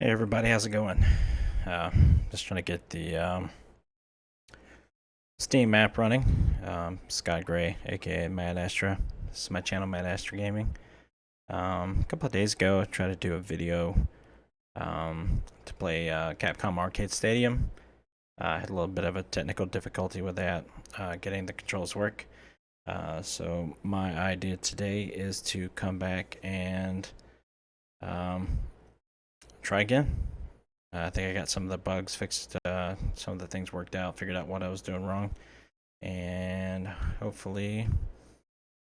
Hey everybody, how's it going? Just trying to get the Steam map running. Scott Gray, aka Mad Astra. This is my channel, Mad Astra Gaming. A couple of days ago, I tried to do a video to play Capcom Arcade Stadium. I had a little bit of a technical difficulty with that, getting the controls work. So my idea today is to come back and try again. I think I got some of the bugs fixed, some of the things worked out, figured out what I was doing wrong, and hopefully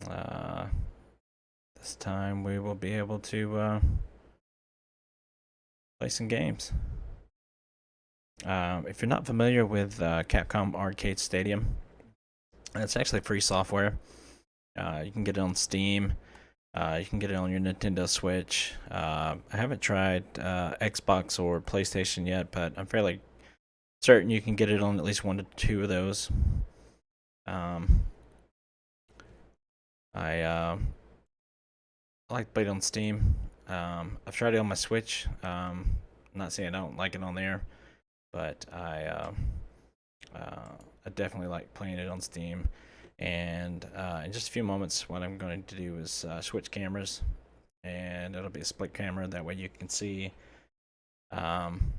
uh, this time we will be able to play some games. If you're not familiar with Capcom Arcade Stadium, it's actually free software. You can get it on Steam. You can get it on your Nintendo Switch. I haven't tried Xbox or PlayStation yet, but I'm fairly certain you can get it on at least 1 to 2 of those. I like to play it on Steam. I've tried it on my Switch. I'm not saying I don't like it on there, but I definitely like playing it on Steam. And in just a few moments, what I'm going to do is switch cameras, and it'll be a split camera. That way, you can see um,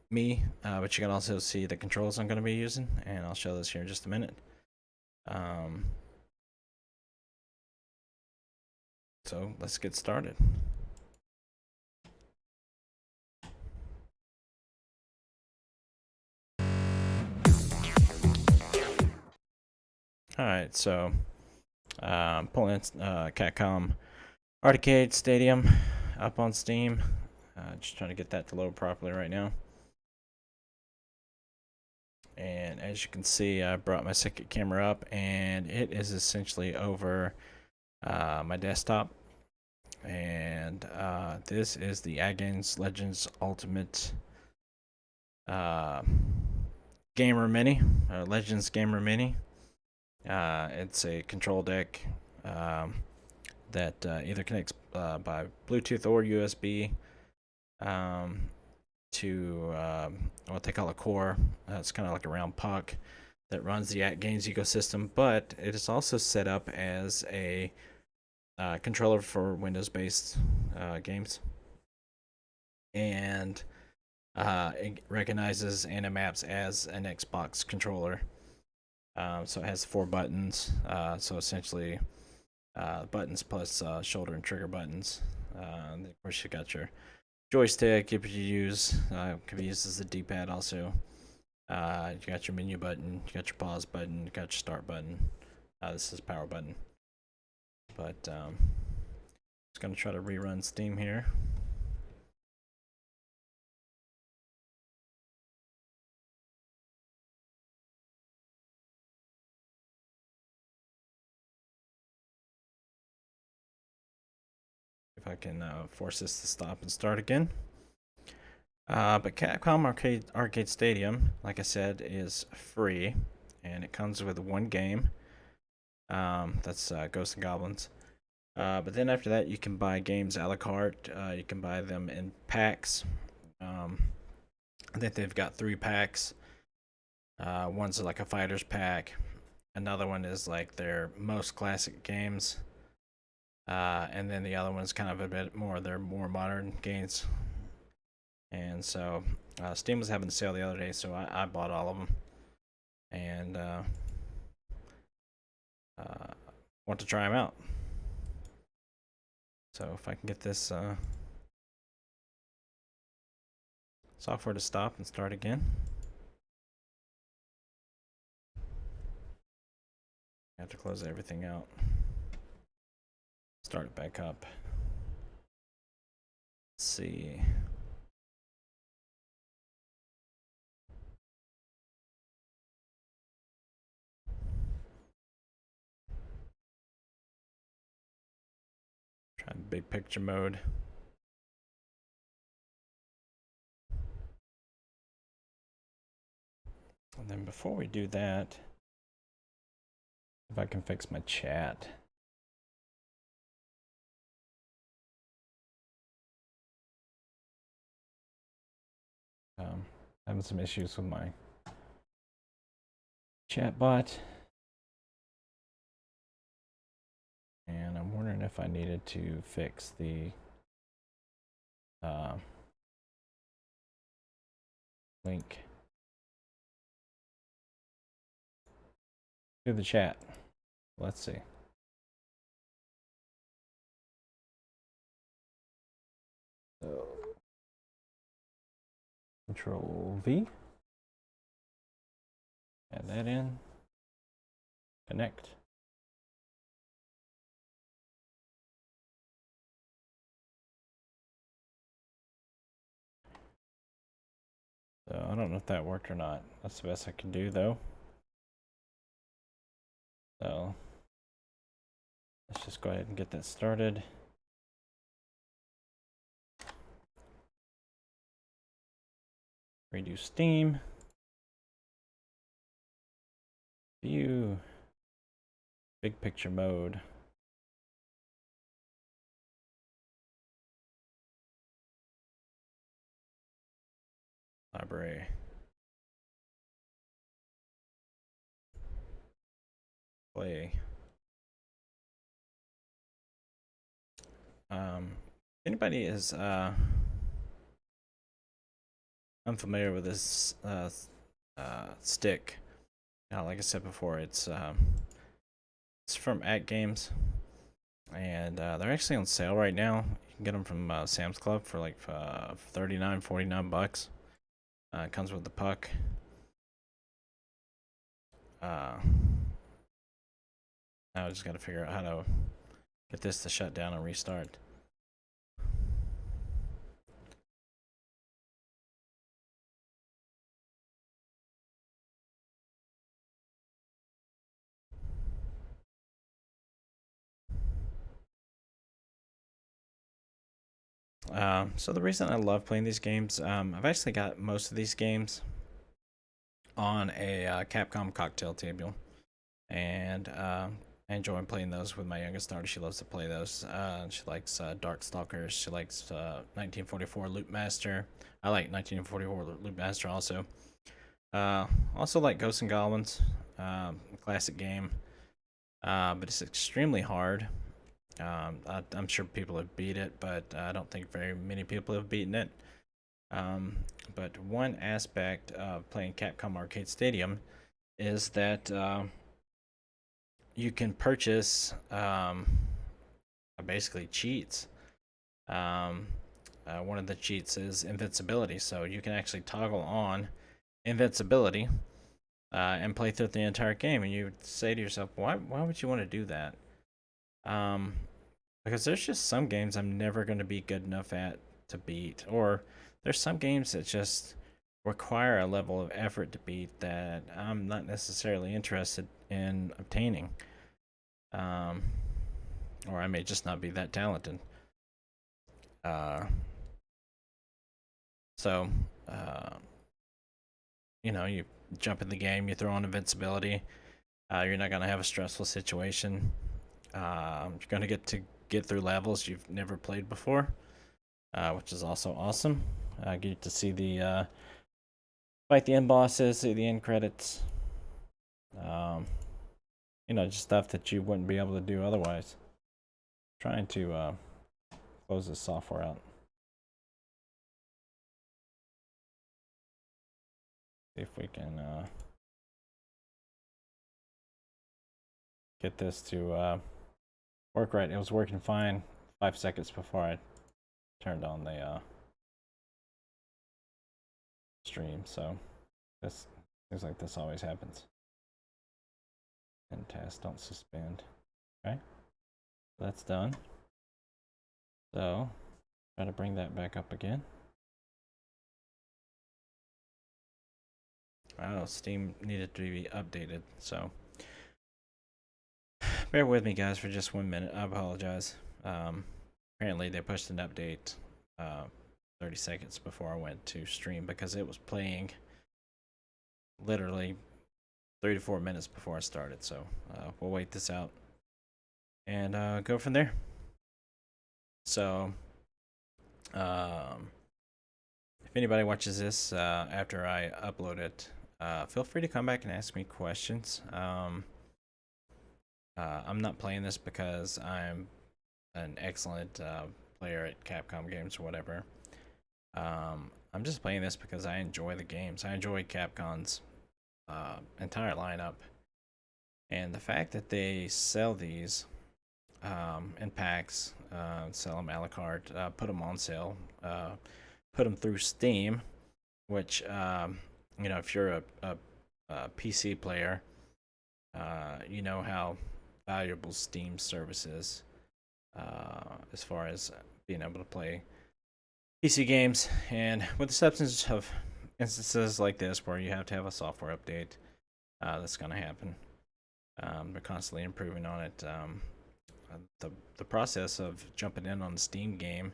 me, but you can also see the controls I'm going to be using, and I'll show this here in just a minute. So let's get started. Alright, so pulling Capcom Arcade Stadium up on Steam. Just trying to get that to load properly right now. And as you can see, I brought my second camera up, and it is essentially over my desktop. And this is the AtGames Legends Ultimate Gamer Mini, Legends Gamer Mini. It's a control deck that either connects by Bluetooth or USB to what they call a core. It's kind of like a round puck that runs the AtGames ecosystem, but it is also set up as a controller for Windows-based games, and it recognizes and it maps as an Xbox controller. So it has 4 buttons. So essentially, buttons plus shoulder and trigger buttons. And of course, you got your joystick. If you use, can be used as a D-pad also. You got your menu button. You got your pause button. You got your start button. This is power button. But just gonna try to rerun Steam here. If I can force this to stop and start again. But Capcom Arcade Stadium, like I said, is free, and it comes with 1 game. That's Ghosts and Goblins. But then after that, you can buy games a la carte. You can buy them in packs. I think they've got 3 packs. One's like a fighters pack. Another one is like their most classic games. And then the other one's kind of a bit more their more modern games. And so Steam was having a sale the other day, so I bought all of them. And want to try them out. So if I can get this software to stop and start again. I have to close everything out. Start it back up. Let's see. Try big picture mode. And then before we do that, if I can fix my chat. Having some issues with my chat bot. And I'm wondering if I needed to fix the link to the chat. Let's see. So, Control V. Add that in. Connect. So I don't know if that worked or not. That's the best I can do though. So let's just go ahead and get that started. Redo Steam. View. Big picture mode. Library. Play. Anybody is unfamiliar with this stick? Like I said before, it's from AtGames, and they're actually on sale right now. You can get them from Sam's Club for like 39, 49 bucks. It comes with the puck. Now I just got to figure out how to get this to shut down and restart. So the reason I love playing these games, I've actually got most of these games on a Capcom cocktail table, and I enjoy playing those with my youngest daughter. She loves to play those. She likes Darkstalkers. She likes 1944 Loop Master. I like 1944 Loop Master also. Also like Ghosts and Goblins, classic game, but it's extremely hard. I'm sure people have beat it, but I don't think very many people have beaten it. But one aspect of playing Capcom Arcade Stadium is that you can purchase basically cheats. One of the cheats is Invincibility, so you can actually toggle on Invincibility and play through the entire game. And you would say to yourself, why would you want to do that? Because there's just some games I'm never going to be good enough at to beat, or there's some games that just require a level of effort to beat that I'm not necessarily interested in obtaining. Or I may just not be that talented. So, you jump in the game, you throw on Invincibility. You're not going to have a stressful situation. You're going to get through levels you've never played before, which is also awesome. Get to see the fight the end bosses, see the end credits. Just stuff that you wouldn't be able to do otherwise. Trying to close this software out. See if we can get this to work right. It was working fine 5 seconds before I turned on the stream, so this seems like this always happens. And tasks don't suspend. Okay, that's done. So try to bring that back up again. Oh, Steam needed to be updated, so bear with me, guys, for just 1 minute. I apologize. Apparently, they pushed an update 30 seconds before I went to stream because it was playing literally 3 to 4 minutes before I started. So we'll wait this out and go from there. So if if anybody watches this after I upload it, feel free to come back and ask me questions. I'm not playing this because I'm an excellent player at Capcom games or whatever. I'm just playing this because I enjoy the games. I enjoy Capcom's entire lineup, and the fact that they sell these in packs, sell them a la carte, put them on sale, put them through Steam, which if you're a PC player, you know how valuable Steam service is as far as being able to play PC games. And with the substance of instances like this where you have to have a software update, that's going to happen. They're constantly improving on it. The process of jumping in on the Steam game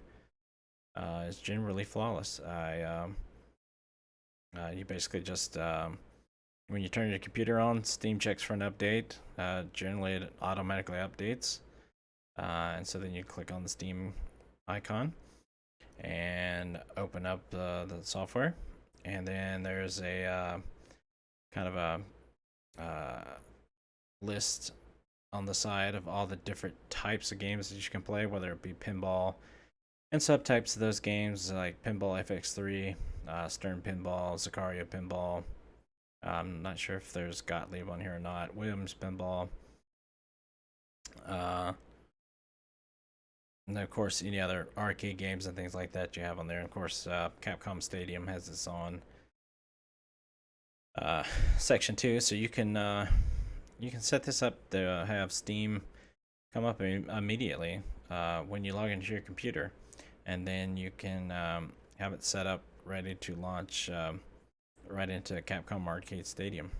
is generally flawless. You basically just when you turn your computer on, Steam checks for an update. Generally, it automatically updates, and so then you click on the Steam icon and open up the software, and then there's a kind of a list on the side of all the different types of games that you can play, whether it be pinball and subtypes of those games like Pinball FX3, Stern Pinball, Zakaria Pinball. I'm not sure if there's Gottlieb on here or not. Williams Pinball. And then of course, any other arcade games and things like that you have on there. And of course, Capcom Stadium has its own section too, so you can set this up to have Steam come up immediately when you log into your computer, and then you can have it set up ready to launch right into Capcom Arcade Stadium.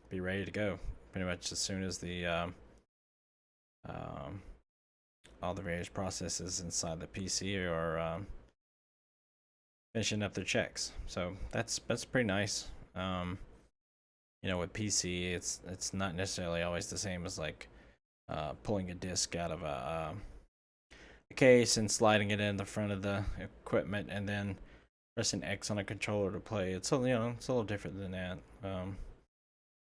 Be ready to go pretty much as soon as the all the various processes inside the PC are finishing up their checks. So that's pretty nice. With PC, it's not necessarily always the same as like pulling a disc out of a case and sliding it in the front of the equipment and then pressing X on a controller to play. It's a little different than that.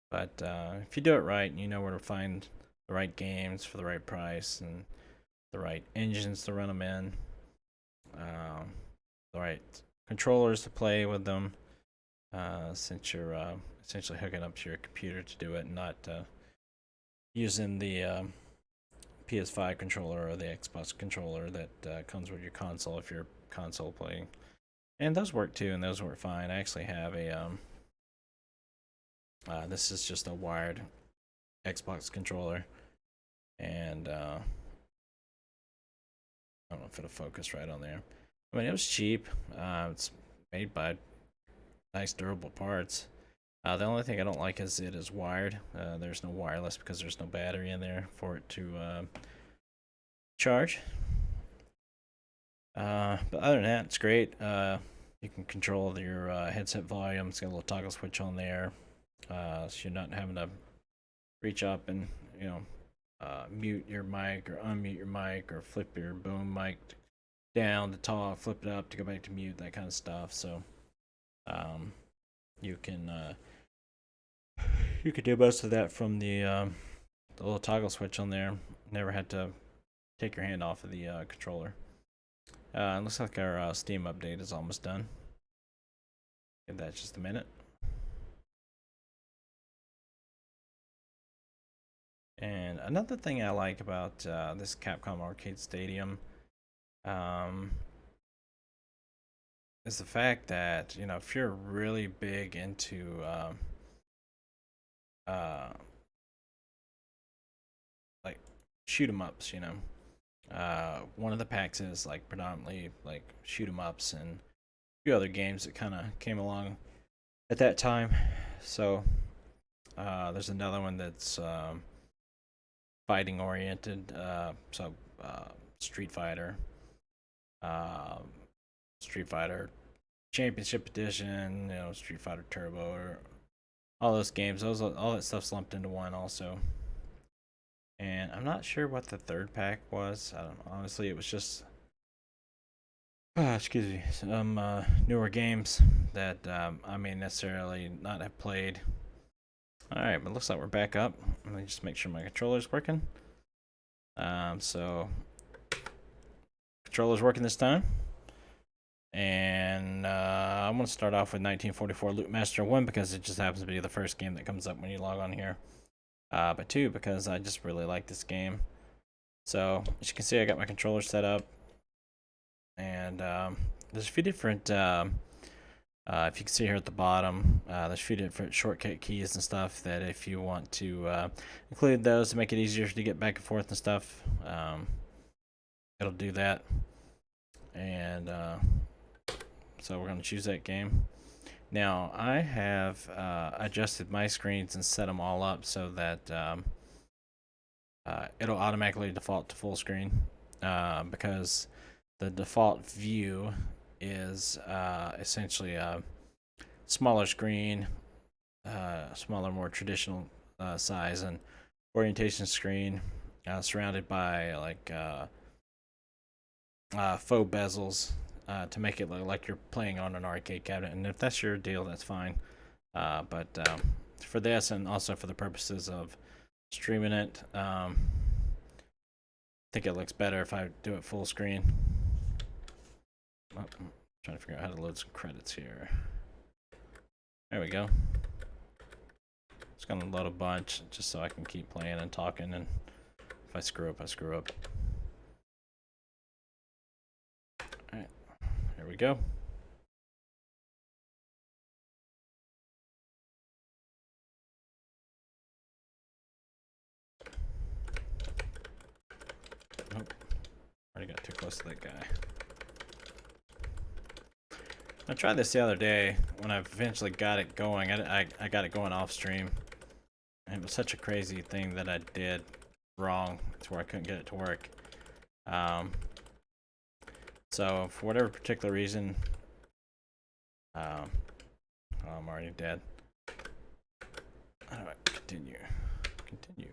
But if you do it right, you know where to find the right games for the right price and the right engines to run them in, the right controllers to play with them, since you're essentially hooking up to your computer to do it and not using the PS5 controller or the Xbox controller that comes with your console if you're console playing. And those work too, and those work fine. I actually have a this is just a wired Xbox controller, and I don't know if it'll focus right on there. I mean, it was cheap. It's made by nice durable parts. The only thing I don't like is it is wired. There's no wireless because there's no battery in there for it to charge. But other than that, it's great. You can control your headset volume. It's got a little toggle switch on there, so you're not having to reach up and mute your mic or unmute your mic or flip your boom mic down to talk, flip it up to go back to mute, that kind of stuff. So you can do most of that from the little toggle switch on there. Never had to take your hand off of the controller. It looks like our Steam update is almost done. Give that just a minute. And another thing I like about this Capcom Arcade Stadium is the fact that, if you're really big into like shoot 'em ups, one of the packs is like predominantly like shoot 'em ups and a few other games that kind of came along at that time. So there's another one that's fighting oriented. Street Fighter, Street Fighter Championship Edition, Street Fighter Turbo, or all those games. All that stuff's lumped into one also. And I'm not sure what the third pack was. I don't know. Honestly, it was just Excuse me, some newer games that I may necessarily not have played. Alright, but looks like we're back up. Let me just make sure my controller's working. So controller's working this time. And I'm going to start off with 1944 Loot Master 1 because it just happens to be the first game that comes up when you log on here. But 2 because I just really like this game. So as you can see, I got my controller set up. And there's a few different, if you can see here at the bottom, there's a few different shortcut keys and stuff that if you want to include those to make it easier to get back and forth and stuff, it'll do that. And so we're going to choose that game. Now I have adjusted my screens and set them all up so that it'll automatically default to full screen because the default view is essentially a smaller screen, smaller, more traditional size and orientation screen, surrounded by like faux bezels to make it look like you're playing on an arcade cabinet. And if that's your deal, that's fine. But for this and also for the purposes of streaming it, I think it looks better if I do it full screen. I'm trying to figure out how to load some credits here. There we go. It's gonna load a bunch just so I can keep playing and talking, and if I screw up, I screw up. Alright, here we go. Nope. Already got too close to that guy. I tried this the other day when I eventually got it going. I got it going off stream. And it was such a crazy thing that I did wrong to where I couldn't get it to work. So for whatever particular reason, oh, I'm already dead. How do I continue? Continue.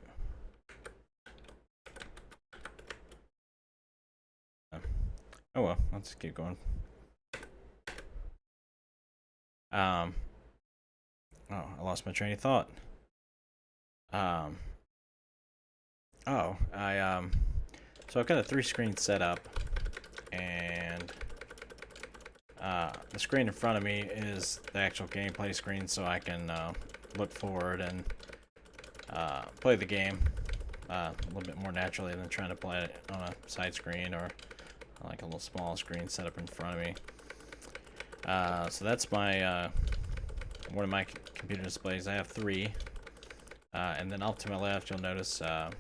Oh well, let's keep going. Oh, I lost my train of thought. So I've got a 3-screen setup, and the screen in front of me is the actual gameplay screen, so I can look forward and play the game a little bit more naturally than trying to play it on a side screen or like a little small screen set up in front of me. So that's my one of my computer displays. I have 3, and then off to my left, you'll notice I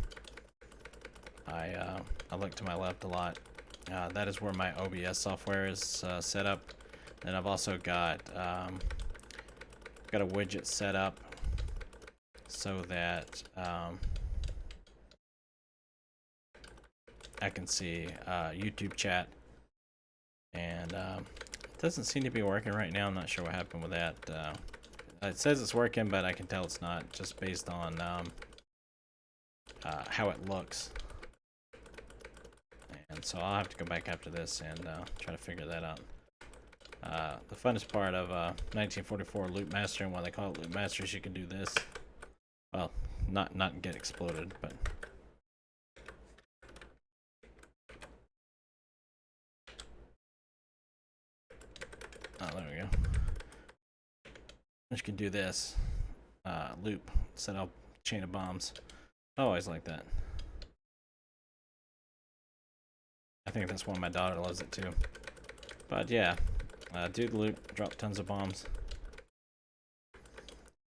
look to my left a lot. That is where my OBS software is set up, and I've also got a widget set up so that I can see YouTube chat, and it doesn't seem to be working right now. I'm not sure what happened with that. It says it's working, but I can tell it's not just based on how it looks. And so I'll have to go back after this and try to figure that out. The funnest part of 1944 Loot Master, and why they call it Loot Master, is you can do this. Well, not get exploded, but oh, there we go. You can do this loop, set up chain of bombs. I always like that. I think that's why my daughter loves it too. But yeah, do the loop, drop tons of bombs.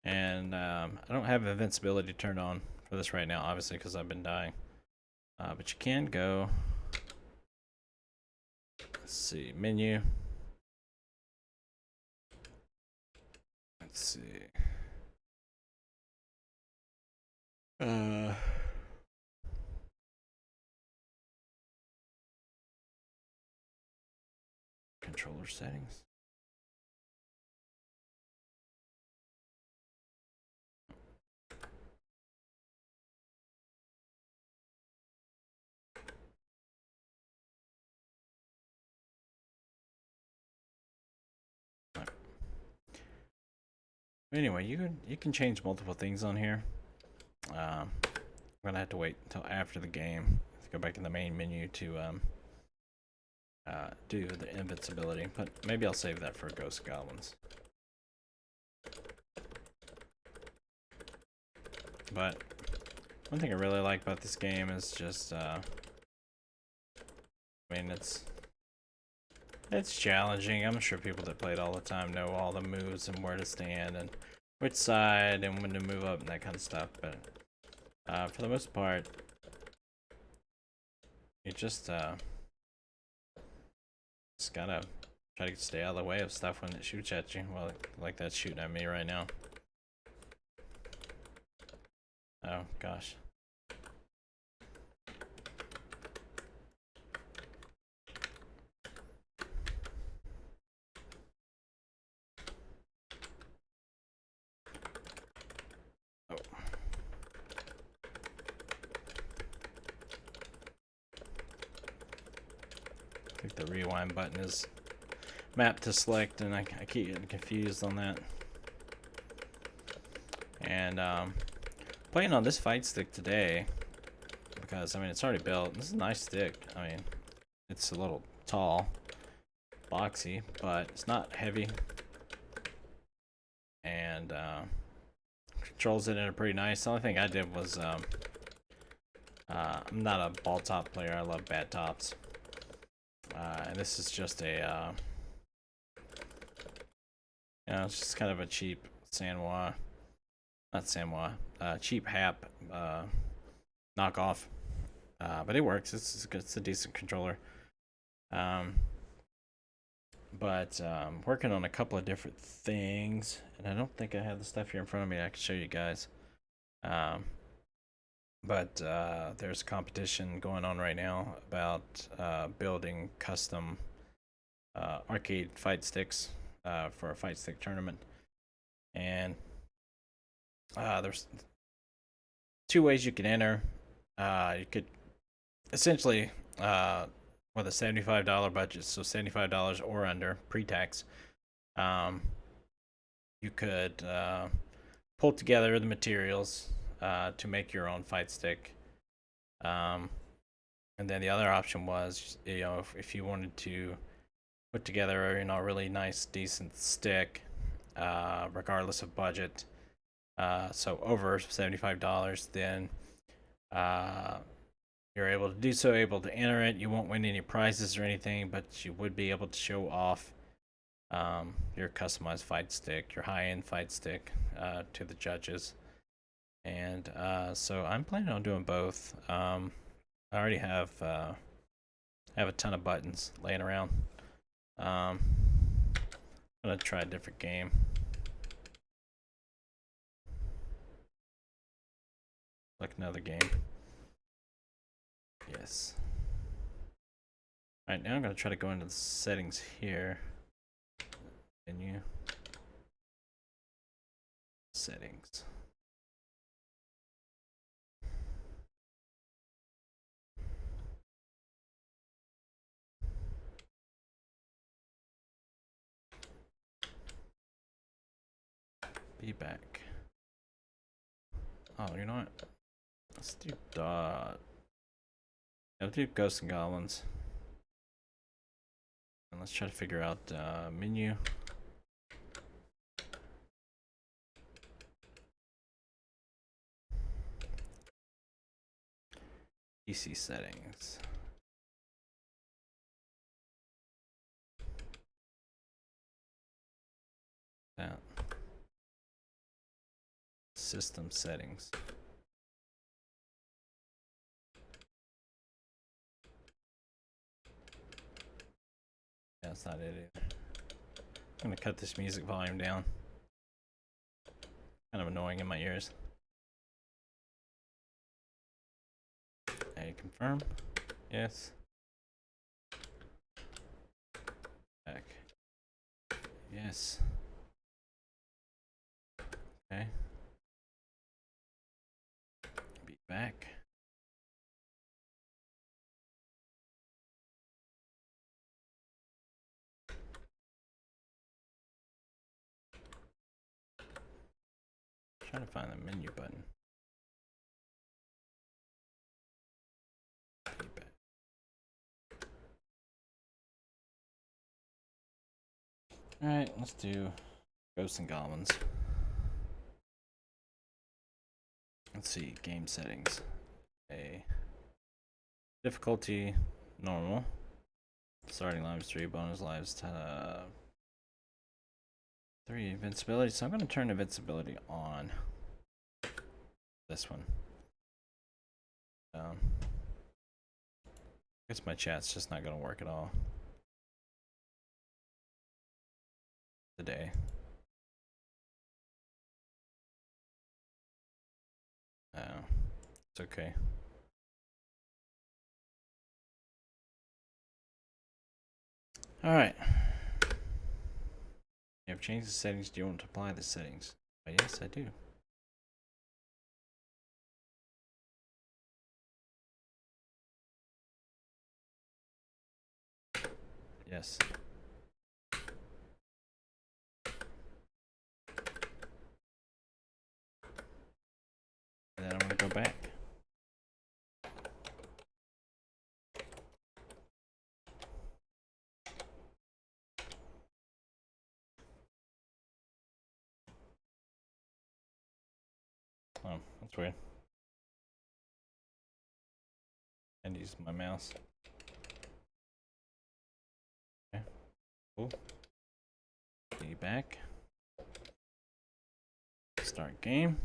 And I don't have Invincibility turned on for this right now, obviously, because I've been dying. But you can go, let's see, menu. Let's see. Controller settings. Anyway, you can change multiple things on here. I'm gonna have to wait until after the game to go back in the main menu to do the invincibility, but maybe I'll save that for Ghost Goblins. But one thing I really like about this game is just, I mean, it's challenging. I'm sure people that play it all the time know all the moves and where to stand and which side and when to move up and that kind of stuff. But for the most part, you just gotta try to stay out of the way of stuff when it shoots at you. Well, like that's shooting at me right now. Oh gosh. Oh. I think the rewind button is mapped to select, and I keep getting confused on that. And playing on this fight stick today, because I mean it's already built. This is a nice stick. I mean, it's a little tall, boxy, but it's not heavy, and controls it in a pretty nice. The only thing I did was I'm not a ball top player. I love bad tops, and this is just a you know, it's just kind of a cheap Sanwa, not Sanwa, cheap Hap knockoff. But it works. It's a decent controller. But working on a couple of different things, and I don't think I have the stuff here in front of me I can show you guys. But there's a competition going on right now about building custom arcade fight sticks for a fight stick tournament. And there's two ways you can enter. You could essentially with a $75 budget, so $75 or under pre-tax, you could pull together the materials to make your own fight stick. And then the other option was, you know, if you wanted to put together, you know, a really nice, decent stick, regardless of budget, so over $75, then you're able to do so, able to enter it. You won't win any prizes or anything, but you would be able to show off your customized fight stick, your high-end fight stick, to the judges. And so I'm planning on doing both. I already have a ton of buttons laying around. I'm gonna try a different game. Like another game. Yes. Alright, now I'm gonna try to go into the settings here. Menu. Settings. Be back. Oh, you know what? Let's do dot. Yeah, let's do Ghosts and Goblins. And let's try to figure out menu. PC settings. That. System settings. Yeah, that's not it either. I'm gonna cut this music volume down. Kind of annoying in my ears. Hey, confirm. Yes. Back. Yes. Okay. Be back. trying to find the menu button. Alright, let's do Ghosts and Goblins. Let's see, game settings. A difficulty normal. Starting lives 3, bonus lives 3, invincibility. So I'm going to turn invincibility on. This one. I guess my chat's just not going to work at all today. It's okay. Alright. You have changed the settings. Do you want to apply the settings? Yes, I do. Yes. And then I'm going to go back. Oh, that's weird. And use my mouse. Okay, cool. Be back. Start game.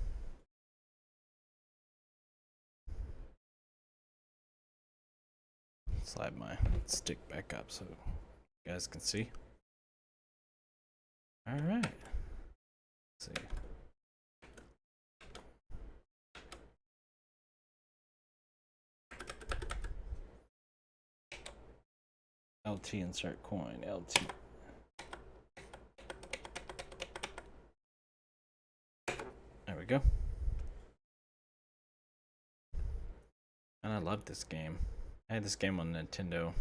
Slide my stick back up so you guys can see. Alright. Let's see. LT insert coin. LT. There we go. And I love this game. I had this game on Nintendo.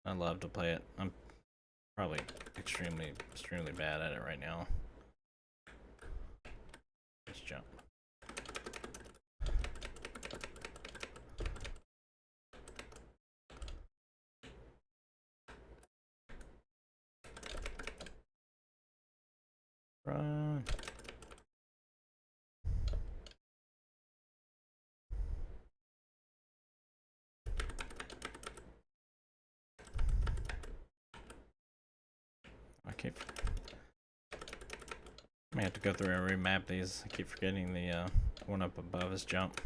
I love to play it. I'm probably extremely bad at it right now. Let's jump. Run. I may have to go through and remap these. I keep forgetting the one up above is jump.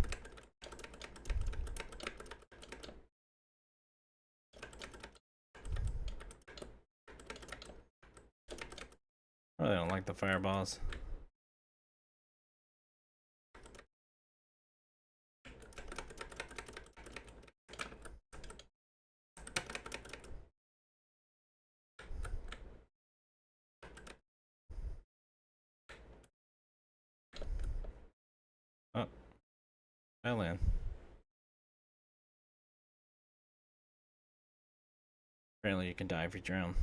I really don't like the fireballs. Oh, fell in. Apparently you can die if you drown.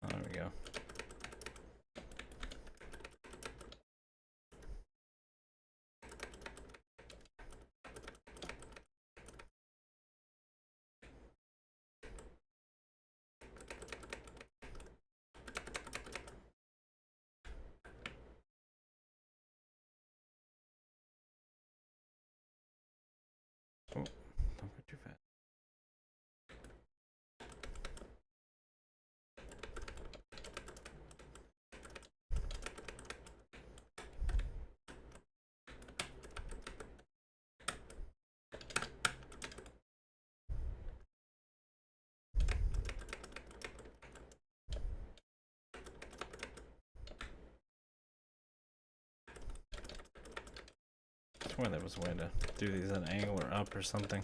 Oh, there we go. Oh, don't go too fast. I swear there was a way to do these at an angle or up or something.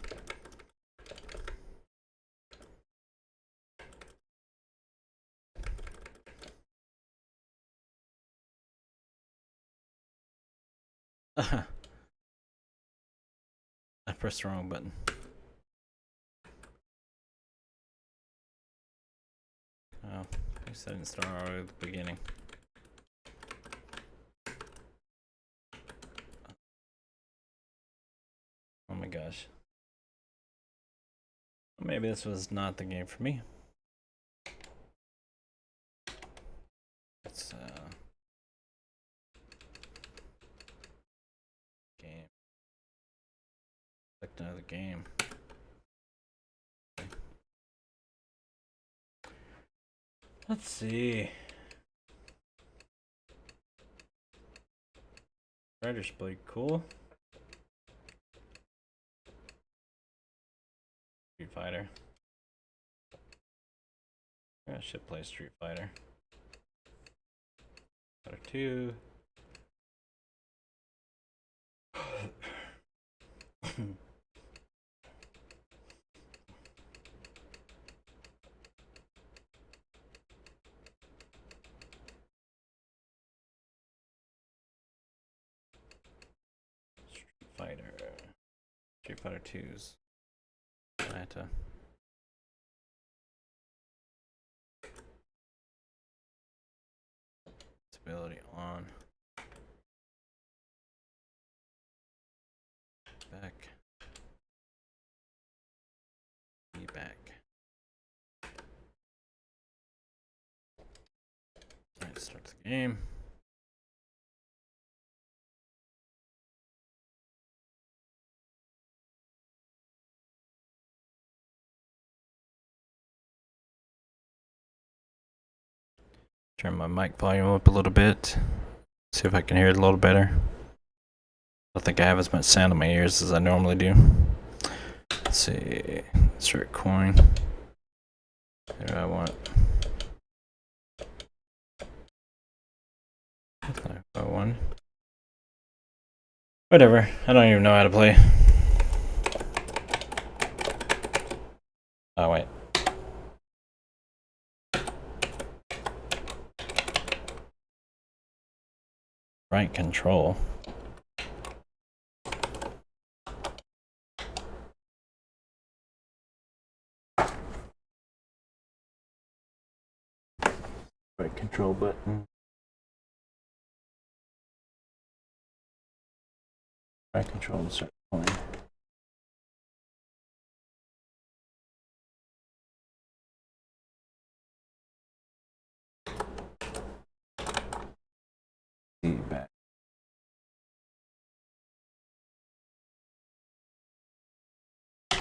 I pressed the wrong button. Oh, I guess I didn't start all the way at the beginning. Oh my gosh. Maybe this was not the game for me. Let's game. Select another game. Okay. Let's see. Riders Blade, cool. Street Fighter. I should play Street Fighter. Fighter 2. Street Fighter 2's. I had to. Invincibility on. Back. Be back. Alright, start the game. Turn my mic volume up a little bit. See if I can hear it a little better. I don't think I have as much sound in my ears as I normally do. Let's see. Insert coin. What do I want? I won. Whatever. I don't even know how to play. Oh, wait. Right control. Right control button. Right control to start playing. Back.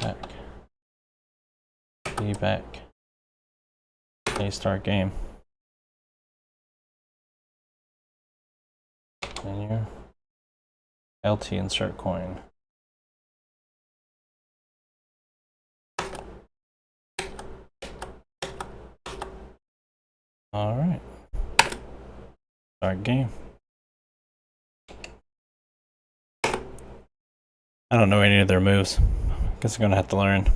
Back. Be back. Okay, start game. Menu. LT insert coin. Alright. Start game. I don't know any of their moves. Guess I'm gonna have to learn.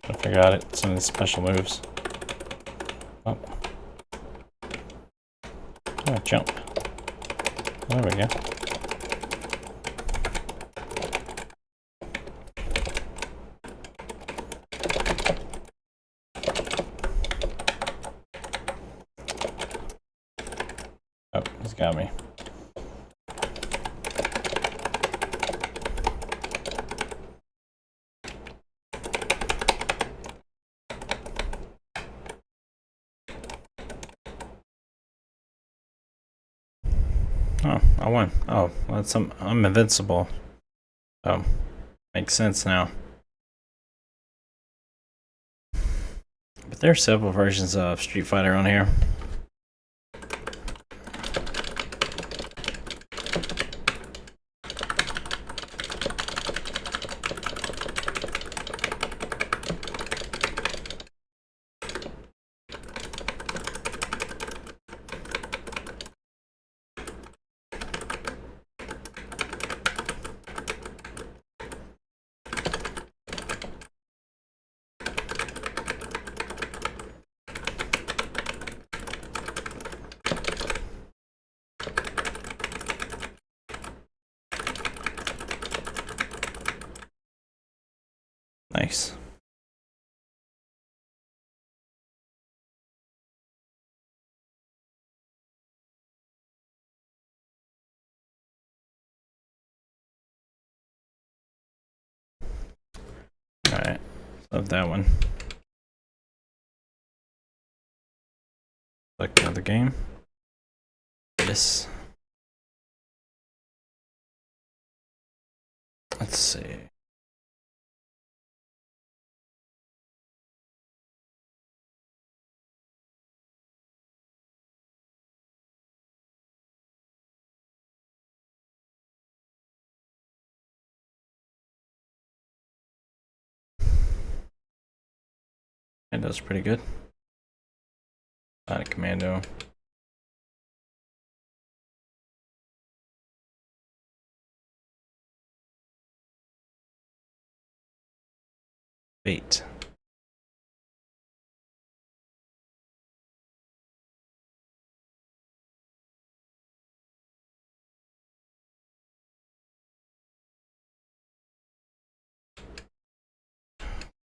I figure out it. Some of the special moves. Oh. Oh, jump. There we go. Oh, he's got me. Oh, I won. Oh, well, I'm invincible. Oh, makes sense now. But there are several versions of Street Fighter on here. Nice. Alright, love that one. Select another game. This. Let's see. And that's pretty good. Commando. Fate.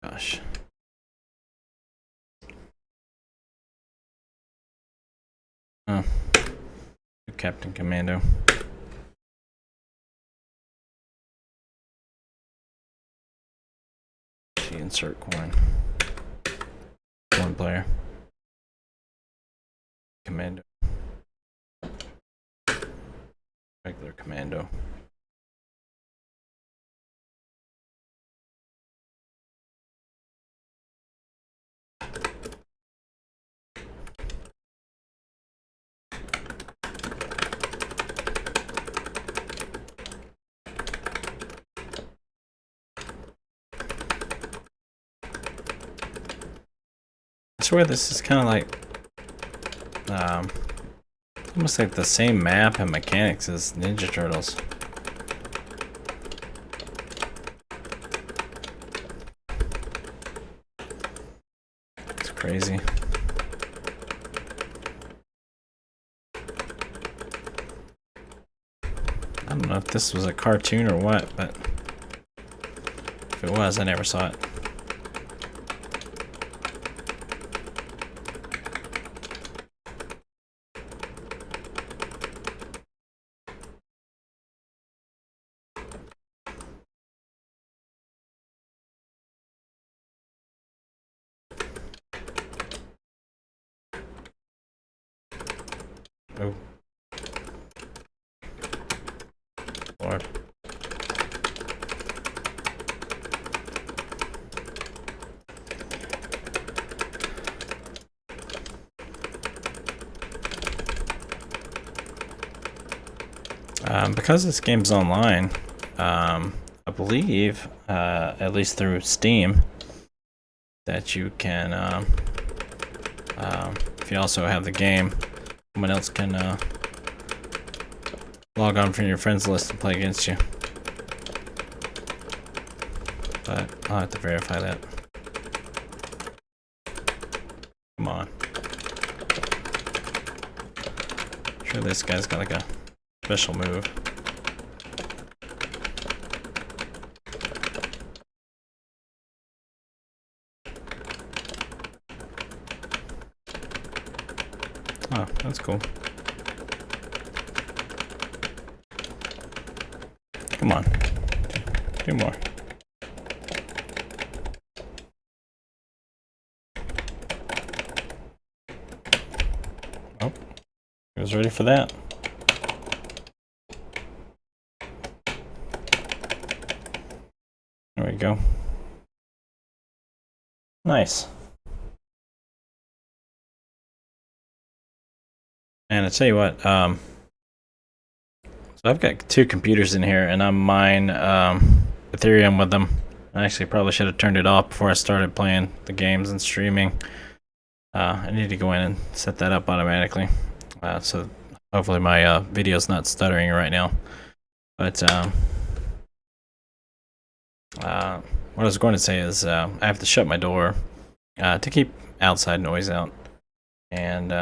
Gosh. Oh. Captain Commando. Insert coin. One player. Commando. Regular Commando. I swear this is kind of like almost like the same map and mechanics as Ninja Turtles. It's crazy. I don't know if this was a cartoon or what, but if it was, I never saw it. Oh. Lord. Because this game's online, I believe, at least through Steam, that you can, if you also have the game, someone else can log on from your friends list and play against you. But I'll have to verify that. Come on. I'm sure this guy's got like a special move. Oh, that's cool. Come on. Do more. Oh, he was ready for that. There we go. Nice. And I tell you what, so I've got two computers in here, and I'm mine Ethereum with them. I actually probably should have turned it off before I started playing the games and streaming. I need to go in and set that up automatically, so hopefully my video's not stuttering right now. But what I was going to say is I have to shut my door to keep outside noise out, and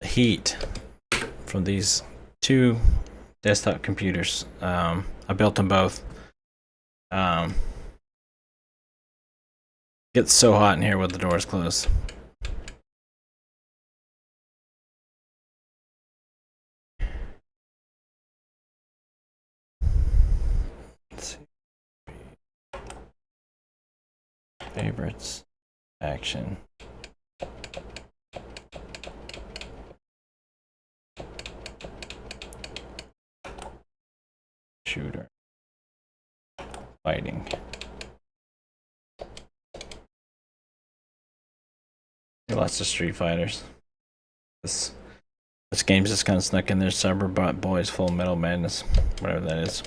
the heat from these two desktop computers, I built them both Gets so hot in here with the doors closed. Let's see. Favorites, action. Shooter. Fighting. Lots of Street Fighters. This game's just kind of snuck in there. Cyberbot Boys Full Metal Madness, whatever that is.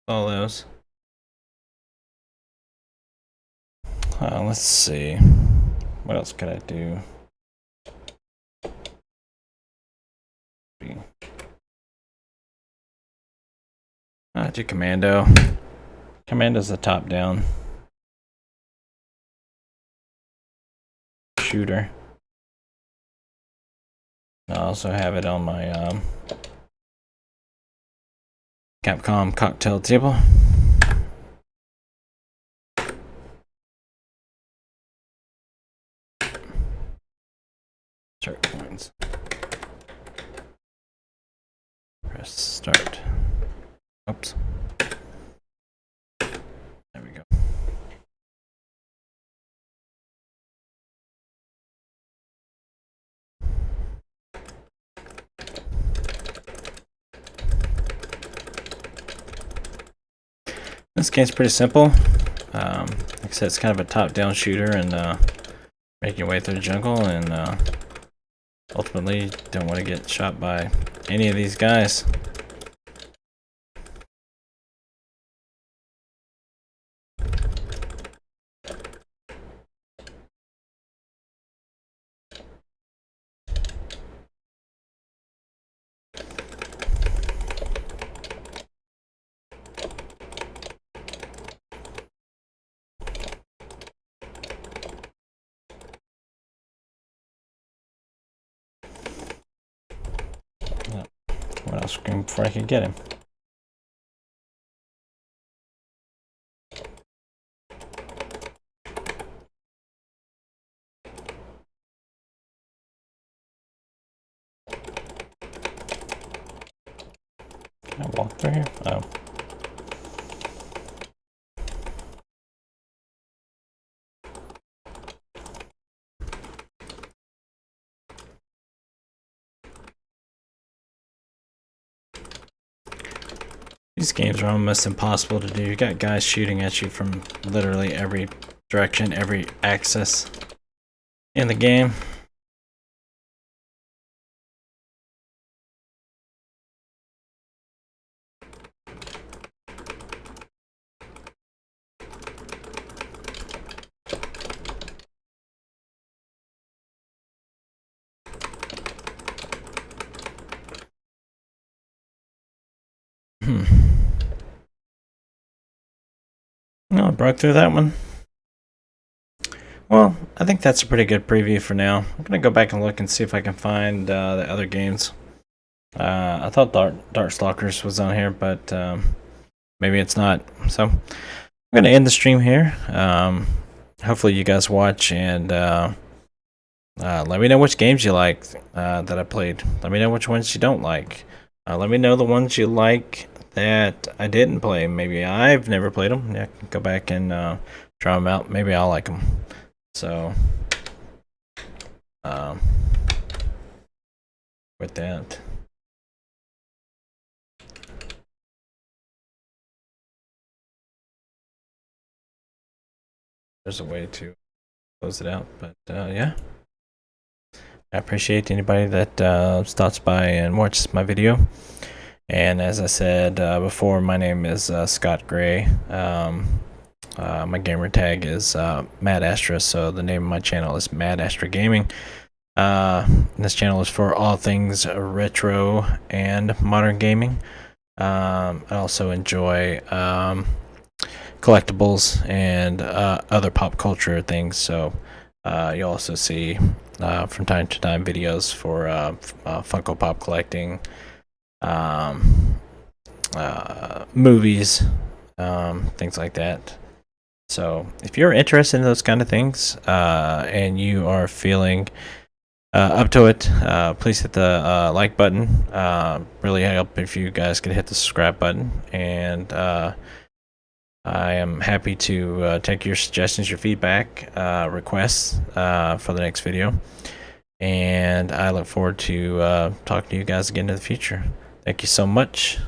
All those. Let's see. What else could I do? Do Commando. Commando's the top-down shooter. I also have it on my Capcom cocktail table. Start coins. Press start. Oops. There we go. This game's pretty simple. Like I said, it's kind of a top-down shooter, and making your way through the jungle, and ultimately don't want to get shot by any of these guys. What else before I could get him? Can I walk through here? Oh. These games are almost impossible to do. You got guys shooting at you from literally every direction, every axis in the game. No, I broke through that one. Well, I think that's a pretty good preview for now. I'm gonna go back and look and see if I can find the other games. I thought Darkstalkers was on here, but maybe it's not. So I'm gonna end the stream here. Hopefully you guys watch, and let me know which games you like that I played. Let me know which ones you don't like. Let me know the ones you like that I didn't play. Maybe I've never played them. Yeah, go back and try them out. Maybe I'll like them. So, with that, there's a way to close it out. But yeah, I appreciate anybody that stops by and watches my video. And as I said before, my name is Scott Gray. My gamer tag is Mad Astra, so the name of my channel is Mad Astra Gaming. This channel is for all things retro and modern gaming. I also enjoy collectibles and other pop culture things, so you'll also see from time to time videos for Funko Pop collecting, movies, things like that. So if you're interested in those kind of things and you are feeling up to it, please hit the like button. Really help if you guys could hit the subscribe button. And I am happy to take your suggestions, your feedback, requests for the next video. And I look forward to talking to you guys again in the future. Thank you so much.